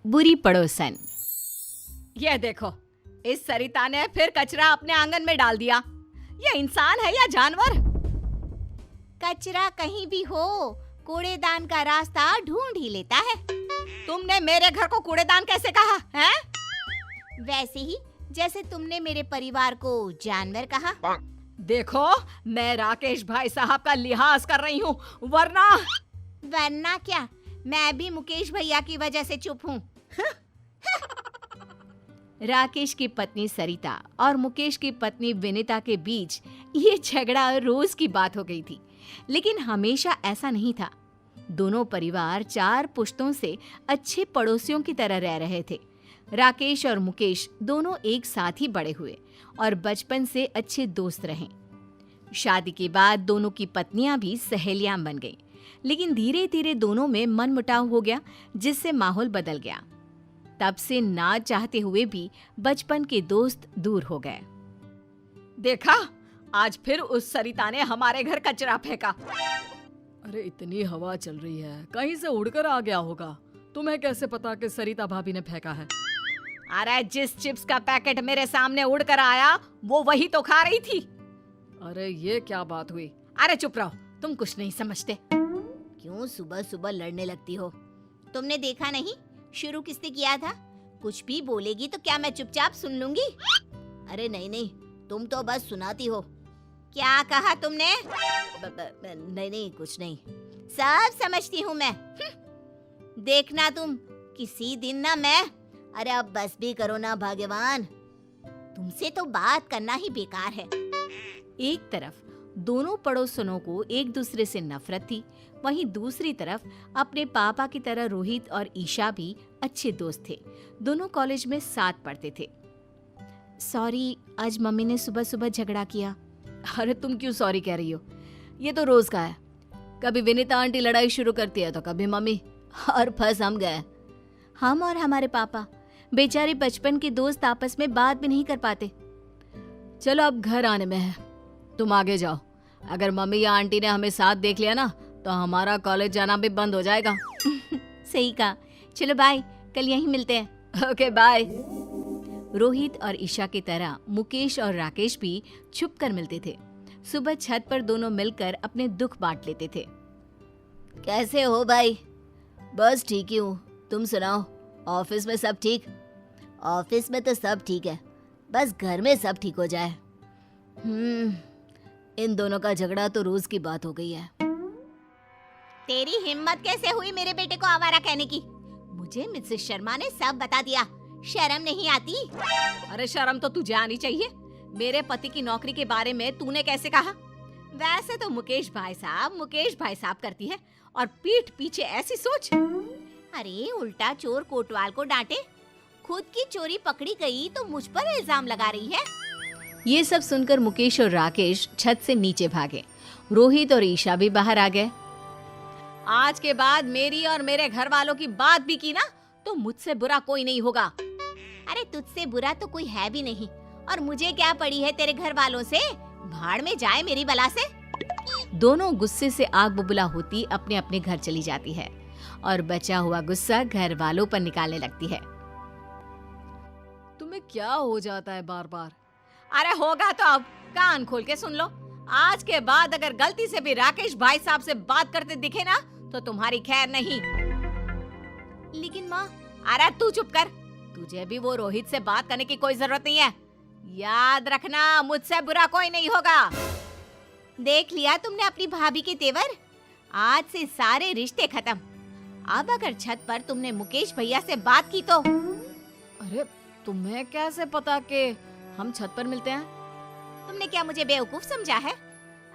बुरी पड़ोसन। ये देखो, इस सरिता ने फिर कचरा अपने आंगन में डाल दिया। ये इंसान है या जानवर? कचरा कहीं भी हो, कूड़ेदान का रास्ता ढूंढ ही लेता है। तुमने मेरे घर को कूड़ेदान कैसे कहा है? वैसे ही जैसे तुमने मेरे परिवार को जानवर कहा। देखो, मैं राकेश भाई साहब का लिहाज कर रही हूँ, वरना क्या, मैं भी मुकेश भैया की वजह से चुप हूँ। राकेश की पत्नी सरिता और मुकेश की पत्नी विनीता के बीच ये झगड़ा रोज की बात हो गई थी, लेकिन हमेशा ऐसा नहीं था। दोनों परिवार 4 पुश्तों से अच्छे पड़ोसियों की तरह रह रहे थे। राकेश और मुकेश दोनों एक साथ ही बड़े हुए और बचपन से अच्छे दोस्त रहे। शादी के बाद दोनों की पत्नियां भी सहेलियां बन गईं, लेकिन धीरे धीरे दोनों में मनमुटाव हो गया, जिससे माहौल बदल गया। तब से ना चाहते हुए भी बचपन के दोस्त दूर हो गए। देखा, आज फिर उस सरिता ने हमारे घर कचरा फेंका। अरे इतनी हवा चल रही है, कहीं से उड़कर आ गया होगा। तुम्हें कैसे पता कि सरिता भाभी ने फेंका है? अरे जिस चिप्स का पैकेट मेरे सामने उड़कर आया, वो वही तो खा रही थी। अरे ये क्या बात हुई? अरे चुप रहो, तुम कुछ नहीं समझते। क्यों सुबह सुबह लड़ने लगती हो? तुमने देखा नहीं शुरू किसने किया था? कुछ भी बोलेगी तो क्या मैं चुपचाप सुन लूंगी? अरे नहीं, तुम तो बस सुनाती हो। क्या कहा तुमने? नहीं, कुछ नहीं, सब समझती हूँ मैं। देखना तुम, किसी दिन ना मैं। अरे अब बस भी करो ना भगवान, तुमसे तो बात करना ही बेकार है। एक तरफ दोनों पड़ोसनों को एक दूसरे से नफरत थी, वहीं दूसरी तरफ अपने पापा की तरह रोहित और ईशा भी अच्छे दोस्त थे। दोनों कॉलेज में साथ पढ़ते थे। सॉरी, आज मम्मी ने सुबह सुबह झगड़ा किया। अरे तुम क्यों सॉरी कह रही हो? ये तो रोज का है। कभी विनीता आंटी लड़ाई शुरू करती है तो कभी मम्मी, और फंस हम गए। हम और हमारे पापा बेचारे बचपन के दोस्त आपस में बात भी नहीं कर पाते। चलो अब घर आने में है, तुम आगे जाओ। अगर मम्मी या आंटी ने हमें साथ देख लिया ना तो हमारा कॉलेज जाना भी बंद हो जाएगा। सही कहा। चलो बाय, कल यहीं मिलते हैं। Okay bye. रोहित और ईशा की तरह मुकेश और राकेश भी छुप कर मिलते थे। सुबह छत पर दोनों मिलकर अपने दुख बांट लेते थे। कैसे हो भाई? बस ठीक ही हूँ, तुम सुनाओ, ऑफिस में सब ठीक? ऑफिस में तो सब ठीक है, बस घर में सब ठीक हो जाए। इन दोनों का झगड़ा तो रोज की बात हो गई है। तेरी हिम्मत कैसे हुई मेरे बेटे को आवारा कहने की? मुझे मिसेस शर्मा ने सब बता दिया, शर्म नहीं आती? अरे शर्म तो तुझे आनी चाहिए। मेरे पति की नौकरी के बारे में तूने कैसे कहा? वैसे तो मुकेश भाई साहब करती है, और पीठ पीछे ऐसी सोच। अरे उल्टा चोर कोतवाल को डांटे, खुद की चोरी पकड़ी गई तो मुझ पर इल्जाम लगा रही है। ये सब सुनकर मुकेश और राकेश छत से नीचे भागे। रोहित और ईशा भी बाहर आ गए। आज के बाद मेरी और मेरे घर वालों की बात भी की ना तो मुझसे बुरा कोई नहीं होगा। अरे तुझसे बुरा तो कोई है भी नहीं, और मुझे क्या पड़ी है तेरे घर वालों से? भाड़ में जाए मेरी बला से। दोनों गुस्से से आग बबूला होती अपने अपने घर चली जाती है और बचा हुआ गुस्सा घर वालों पर निकालने लगती है। तुम्हें क्या हो जाता है बार बार? अरे होगा तो अब कान खोल के सुन लो। आज के बाद अगर गलती से भी राकेश भाई साहब से बात करते दिखे ना तो तुम्हारी खैर नहीं। लेकिन माँ। अरे तू चुप कर, तुझे भी वो रोहित से बात करने की कोई जरूरत नहीं है। याद रखना, मुझसे बुरा कोई नहीं होगा। देख लिया तुमने अपनी भाभी के तेवर? आज से सारे रिश्ते खत्म। अब अगर छत पर तुमने मुकेश भैया से बात की तो। अरे तुम्हें कैसे पता कि हम छत पर मिलते हैं? तुमने क्या मुझे बेवकूफ समझा है?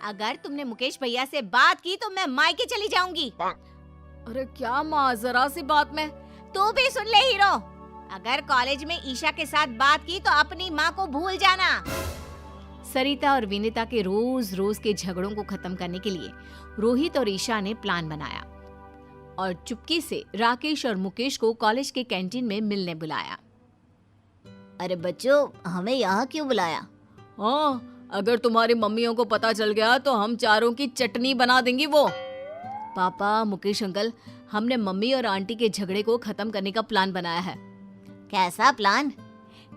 अगर तुमने मुकेश भैया से बात की तो मैं मायके चली जाऊंगी। अरे क्या माँ, जरा सी बात में। तू भी सुन ले हीरो, अगर कॉलेज में ईशा के साथ बात की तो अपनी माँ को भूल जाना। सरिता और विनीता के रोज रोज के झगड़ों को खत्म करने के लिए रोहित और ईशा ने प्लान बनाया और चुपके से राकेश और मुकेश को कॉलेज के कैंटीन में मिलने बुलाया। अरे बच्चों, हमें यहाँ क्यों बुलाया? हाँ, अगर तुम्हारी मम्मियों को पता चल गया तो हम चारों की चटनी बना देंगी वो। पापा, मुकेश अंकल, हमने मम्मी और आंटी के झगड़े को खत्म करने का प्लान बनाया है। कैसा प्लान?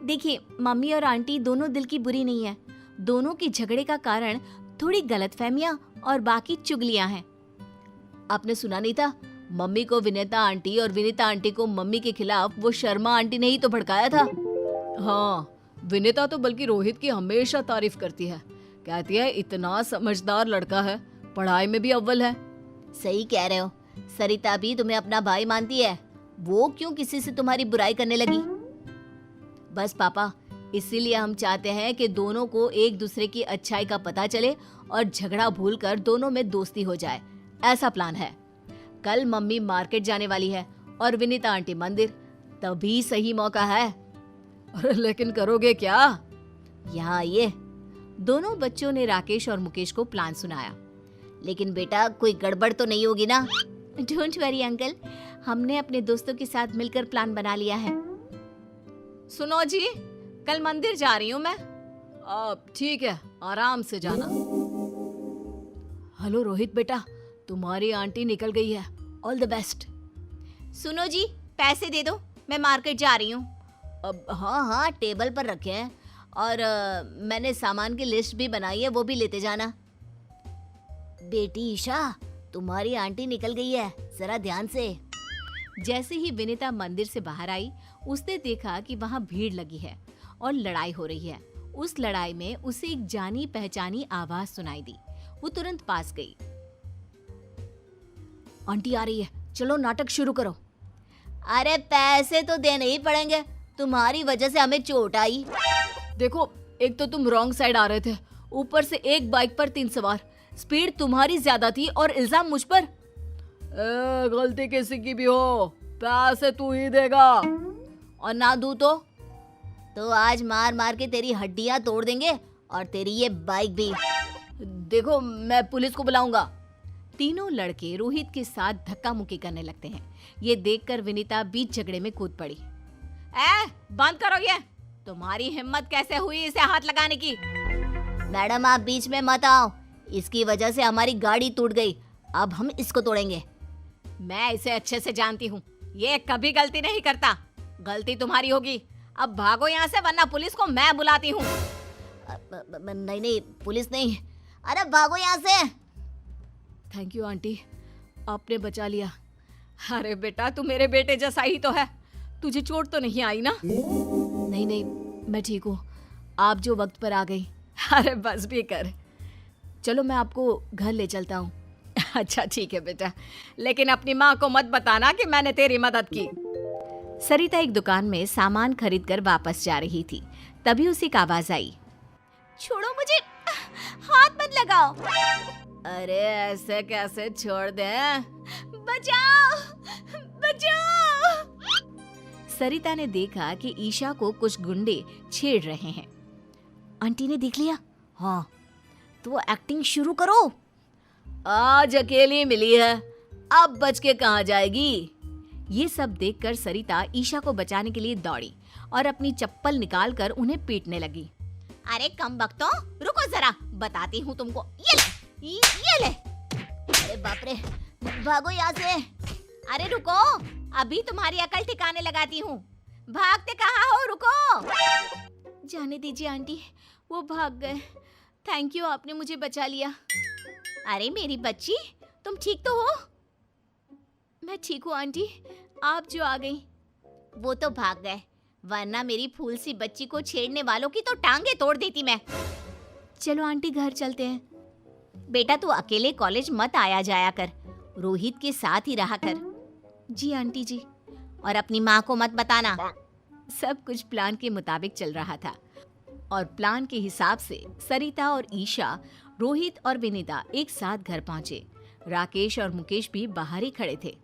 देखिए, मम्मी और आंटी दोनों दिल की बुरी नहीं है। दोनों के झगड़े का कारण थोड़ी गलतफहमियां और बाकी चुगलियां हैं। आपने सुना नहीं था? मम्मी को विनीता आंटी और विनीता आंटी को मम्मी के खिलाफ वो शर्मा आंटी ने ही तो भड़काया था। हाँ, विनीता तो बल्कि रोहित की हमेशा तारीफ करती है। कहती है इतना समझदार लड़का है, पढ़ाई में भी अव्वल है। सही कह रहे हो। सरिता भी तुम्हें अपना भाई मानती है। वो क्यों किसी से तुम्हारी बुराई करने लगी? बस पापा, इसीलिए हम चाहते हैं कि दोनों को एक दूसरे की अच्छाई का पता चले और झगड़ा भूलकर दोनों में दोस्ती हो जाए। ऐसा प्लान है। कल मम्मी मार्केट जाने वाली है और विनीता आंटी मंदिर, तभी सही मौका है। अरे लेकिन करोगे क्या? यहाँ आइए। दोनों बच्चों ने राकेश और मुकेश को प्लान सुनाया। लेकिन बेटा, कोई गड़बड़ तो नहीं होगी ना? डोंट वरी अंकल, हमने अपने दोस्तों के साथ मिलकर प्लान बना लिया है। सुनो जी, कल मंदिर जा रही हूँ मैं। अब ठीक है, आराम से जाना। हेलो रोहित बेटा, तुम्हारी आंटी निकल गई है। All the best. सुनो जी, पैसे दे दो, मैं मार्केट जा रही हूँ। अब हाँ, टेबल पर रखे हैं और मैंने सामान की लिस्ट भी बनाई है, वो भी लेते जाना। बेटी ईशा, तुम्हारी आंटी निकल गई है, जरा ध्यान से। जैसे ही विनीता मंदिर से बाहर आई, उसने देखा कि वहाँ भीड़ लगी है और लड़ाई हो रही है। उस लड़ाई में उसे एक जानी पहचानी आवाज सुनाई दी। वो तुरंत पास गई। आंटी आ रही है, चलो नाटक शुरू करो। अरे पैसे तो देने ही पड़ेंगे, तुम्हारी वजह से हमें चोट आई। देखो, एक तो तुम रॉन्ग साइड आ रहे थे, ऊपर से एक बाइक पर 3 सवार। स्पीड तुम्हारी ज्यादा थी और इल्जाम मुझ पर। गलती किसी की भी हो, पैसे तू ही देगा। और ना दूं तो आज मार मार के तेरी हड्डियां तोड़ देंगे और तेरी ये बाइक भी। देखो, मैं पुलिस को बुलाऊंगा। तीनों लड़के रोहित के साथ धक्का मुक्की करने लगते हैं। ये देखकर विनीता बीच झगड़े में कूद पड़ी। बंद करो ये, तुम्हारी हिम्मत कैसे हुई इसे हाथ लगाने की? मैडम, आप बीच में मत आओ, इसकी वजह से हमारी गाड़ी टूट गई, अब हम इसको तोड़ेंगे। मैं इसे अच्छे से जानती हूँ, ये कभी गलती नहीं करता। गलती तुम्हारी होगी। अब भागो यहाँ से, वरना पुलिस को मैं बुलाती हूँ। नहीं, पुलिस नहीं। अरे भागो यहाँ से। थैंक यू आंटी, आपने बचा लिया। अरे बेटा, तू मेरे बेटे जैसा ही तो है। तुझे चोट तो नहीं आई ना? नहीं, मैं ठीक हूँ। आप जो वक्त पर आ गई। अरे बस भी कर। चलो मैं आपको घर ले चलता हूँ। अच्छा ठीक है बेटा, लेकिन अपनी माँ को मत बताना कि मैंने तेरी मदद की। सरिता एक दुकान में सामान खरीद कर वापस जा रही थी, तभी उसे एक आवाज आई। छोड़ो मुझे, हाथ मत लगाओ। अरे ऐसे कैसे छोड़ दे? बचाओ, बचाओ। सरिता ने देखा कि ईशा को कुछ गुंडे छेड़ रहे हैं। आंटी ने देख लिया? हाँ, तो एक्टिंग शुरू करो। आज अकेली मिली है, अब बच के कहाँ जाएगी? ये सब देखकर सरिता ईशा को बचाने के लिए दौड़ी और अपनी चप्पल निकालकर उन्हें पीटने लगी। अरे कम बख्तो, रुको जरा, बताती हूँ तुमको। ये ले। अरे बाप रे, भागो यहाँ से। अरे रुको, अभी तुम्हारी अकल ठिकाने लगाती हूँ। भागते कहाँ हो? रुको। जाने दीजिए आंटी, वो भाग गए। थैंक यू, आपने मुझे बचा लिया। अरे मेरी बच्ची, तुम ठीक तो हो? मैं ठीक हूँ आंटी, आप जो आ गई। वो तो भाग गए, वरना मेरी फूल सी बच्ची को छेड़ने वालों की तो टांगे तोड़ देती मैं। चलो आंटी, घर चलते हैं। बेटा, तू अकेले कॉलेज मत आया जाया कर, रोहित के साथ ही रहा कर। जी आंटी जी। और अपनी माँ को मत बताना। सब कुछ प्लान के मुताबिक चल रहा था और प्लान के हिसाब से सरिता और ईशा, रोहित और विनीता एक साथ घर पहुंचे। राकेश और मुकेश भी बाहर ही खड़े थे।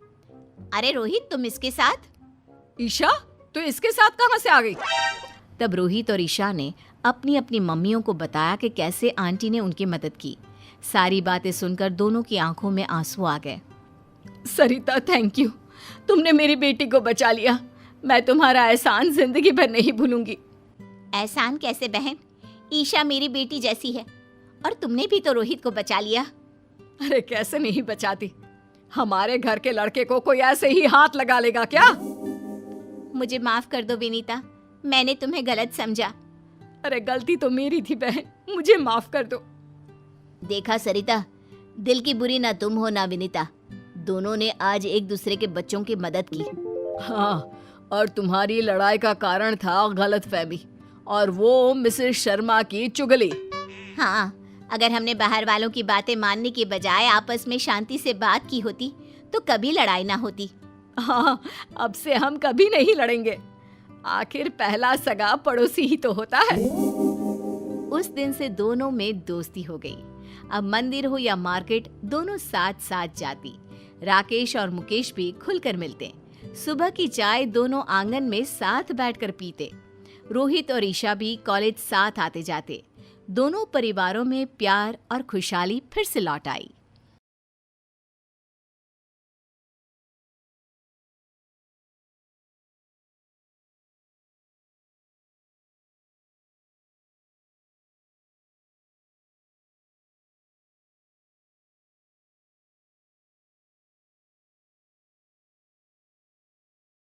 अरे रोहित, तुम इसके साथ? ईशा, तो इसके साथ कहाँ से आ गई? तब रोहित और ईशा ने अपनी अपनी मम्मियों को बताया कि कैसे आंटी ने उनकी मदद की। सारी बातें सुनकर दोनों की आंखों में आंसू आ गए। सरिता, थैंक यू, तुमने मेरी बेटी को बचा लिया। मैं तुम्हारा एहसान जिंदगी भर नहीं भूलूंगी। एहसान कैसे बहन, ईशा मेरी बेटी जैसी है और तुमने भी तो रोहित को बचा लिया। अरे कैसे नहीं बचाती, हमारे घर के लड़के को कोई ऐसे ही हाथ लगा लेगा क्या? मुझे माफ कर दो विनीता, मैंने तुम्हें गलत समझा। अरे गलती तो मेरी थी बहन, मुझे माफ कर दो। देखा सरिता, दिल की बुरी ना तुम हो ना विनीता, दोनों ने आज एक दूसरे के बच्चों की मदद की। हाँ, और तुम्हारी लड़ाई का कारण था गलतफहमी और वो मिसेस शर्मा की चुगली। हाँ, अगर हमने बाहर वालों की बातें मानने के बजाय आपस में शांति से बात की होती तो कभी लड़ाई ना होती। हाँ, अब से हम कभी नहीं लड़ेंगे। आखिर पहला सगा पड़ोसी ही तो होता है। उस दिन से दोनों में दोस्ती हो गई। अब मंदिर हो या मार्केट, दोनों साथ साथ जाती। राकेश और मुकेश भी खुलकर मिलते। सुबह की चाय दोनों आंगन में साथ बैठकर पीते। रोहित और ईशा भी कॉलेज साथ आते जाते। दोनों परिवारों में प्यार और खुशहाली फिर से लौट आई।